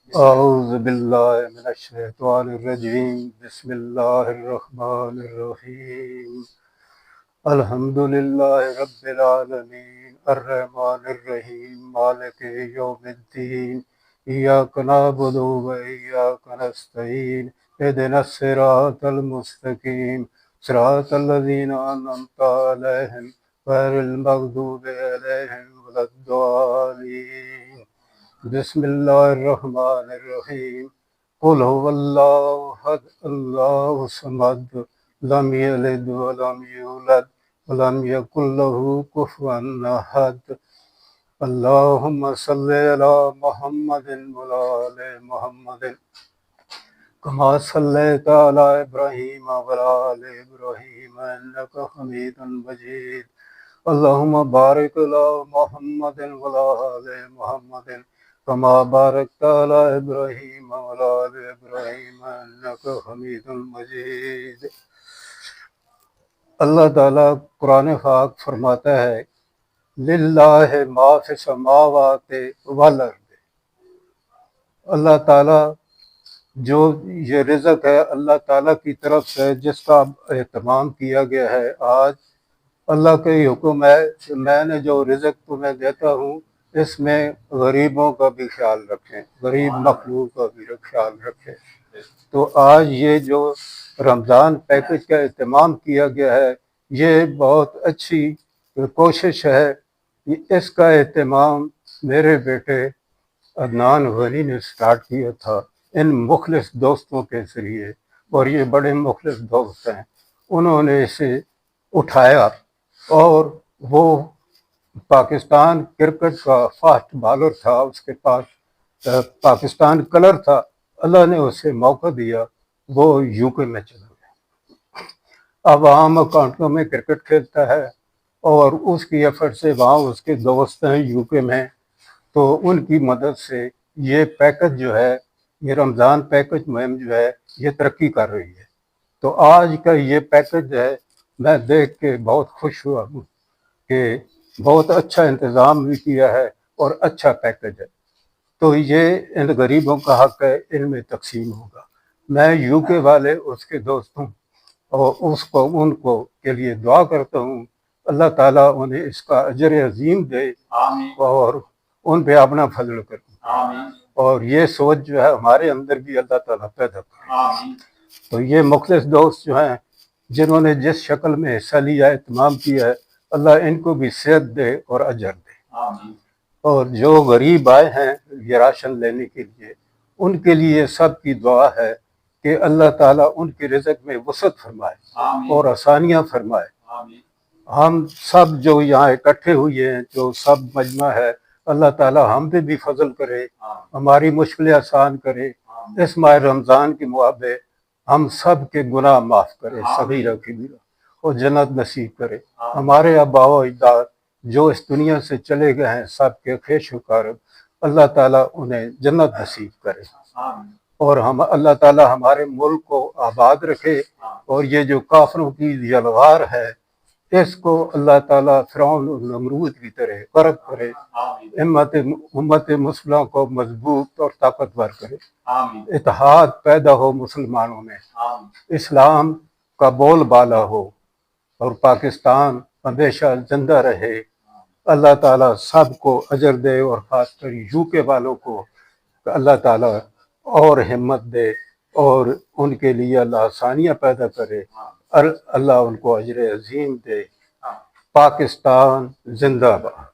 أعوذ بالله من الشيطان الرجيم بسم الله الرحمن الرحيم الحمد لله رب العالمين الرحمن الرحيم مالك يوم الدين إياك نعبد وإياك نستعين اهدنا الصراط المستقيم صراط الذين أنعمت عليهم غير المغضوب عليهم ولا الضالين بسم اللہ الرحمن الرحیم قل هو اللہ احد اللہ الصمد لم یلد ولم یولد ولم یکن له کفوا احد اللہم صلی علی محمد وعلی آل محمد کما صلیت علی ابراہیم وعلی آل ابراہیم انک حمید مجید اللہم بارک علی محمد وعلی آل محمد کما بارکت علی ابراہیم وعلی آل ابراہیم انک حمید مجید۔ اللہ تعالیٰ قرآن پاک فرماتا ہے للہ ما فی السماوات والارض، اللہ تعالیٰ جو یہ رزق ہے اللہ تعالیٰ کی طرف سے جس کا اہتمام کیا گیا ہے۔ آج اللہ کا یہ حکم ہے کہ میں نے جو رزق تمہیں دیتا ہوں اس میں غریبوں کا بھی خیال رکھیں، غریب مخلوق کا بھی خیال رکھیں۔ تو آج یہ جو رمضان پیکج کا اہتمام کیا گیا ہے یہ بہت اچھی کوشش ہے۔ اس کا اہتمام میرے بیٹے عدنان غنی نے سٹارٹ کیا تھا ان مخلص دوستوں کے ذریعے، اور یہ بڑے مخلص دوست ہیں۔ انہوں نے اسے اٹھایا اور وہ پاکستان کرکٹ کا فاسٹ بالر تھا، اس کے پاس پاکستان کلر تھا، اللہ نے اسے موقع دیا، وہ یو کے میں چلا گیا۔ اب عام اکاؤنٹوں میں کرکٹ کھیلتا ہے اور اس کی ایفرٹ سے وہاں اس کے دوست ہیں یو کے میں، تو ان کی مدد سے یہ پیکج جو ہے، یہ رمضان پیکج مہم جو ہے یہ ترقی کر رہی ہے۔ تو آج کا یہ پیکج ہے میں دیکھ کے بہت خوش ہوا ہوں کہ بہت اچھا انتظام بھی کیا ہے اور اچھا پیکج ہے۔ تو یہ ان غریبوں کا حق ہے، ان میں تقسیم ہوگا۔ میں یو کے والے اس کے دوست ہوں اور ان کو کے لیے دعا کرتا ہوں، اللہ تعالیٰ انہیں اس کا اجر عظیم دے اور ان پہ اپنا فضل کرے، اور یہ سوچ جو ہے ہمارے اندر بھی اللہ تعالیٰ پیدا کرے۔ تو یہ مخلص دوست جو ہیں جنہوں نے جس شکل میں حصہ لیا، اہتمام کیا ہے، اللہ ان کو بھی صحت دے اور اجر دے۔ اور جو غریب آئے ہیں یہ راشن لینے کے لیے، ان کے لیے سب کی دعا ہے کہ اللہ تعالیٰ ان کے رزق میں وسعت فرمائے اور آسانیاں فرمائے۔ ہم سب جو یہاں اکٹھے ہوئے ہیں، جو سب مجمع ہے، اللہ تعالیٰ ہم پہ بھی فضل کرے، ہماری مشکلیں آسان کرے، اس ماہ رمضان کے موابع ہم سب کے گناہ معاف کرے، صغیرہ کبیرہ، اور جنت نصیب کرے۔ ہمارے آباء و اجداد جو اس دنیا سے چلے گئے ہیں سب کے خیش و کارب، اللہ تعالیٰ انہیں جنت نصیب کرے، اور ہم اللہ تعالیٰ ہمارے ملک کو آباد رکھے، اور یہ جو کافروں کی یلغار ہے اس کو اللہ تعالیٰ فرعون اور نمرود کی طرح غرق کرے، امت مسلمہ کو مضبوط اور طاقتور کرے، اتحاد پیدا ہو مسلمانوں میں، اسلام کا بول بالا ہو، اور پاکستان ہمیشہ زندہ رہے۔ اللہ تعالیٰ سب کو اجر دے، اور خاص کر یو کے والوں کو اللہ تعالیٰ اور ہمت دے، اور ان کے لیے اللہ آسانیاں پیدا کرے، اللہ ان کو اجر عظیم دے۔ پاکستان زندہ باد۔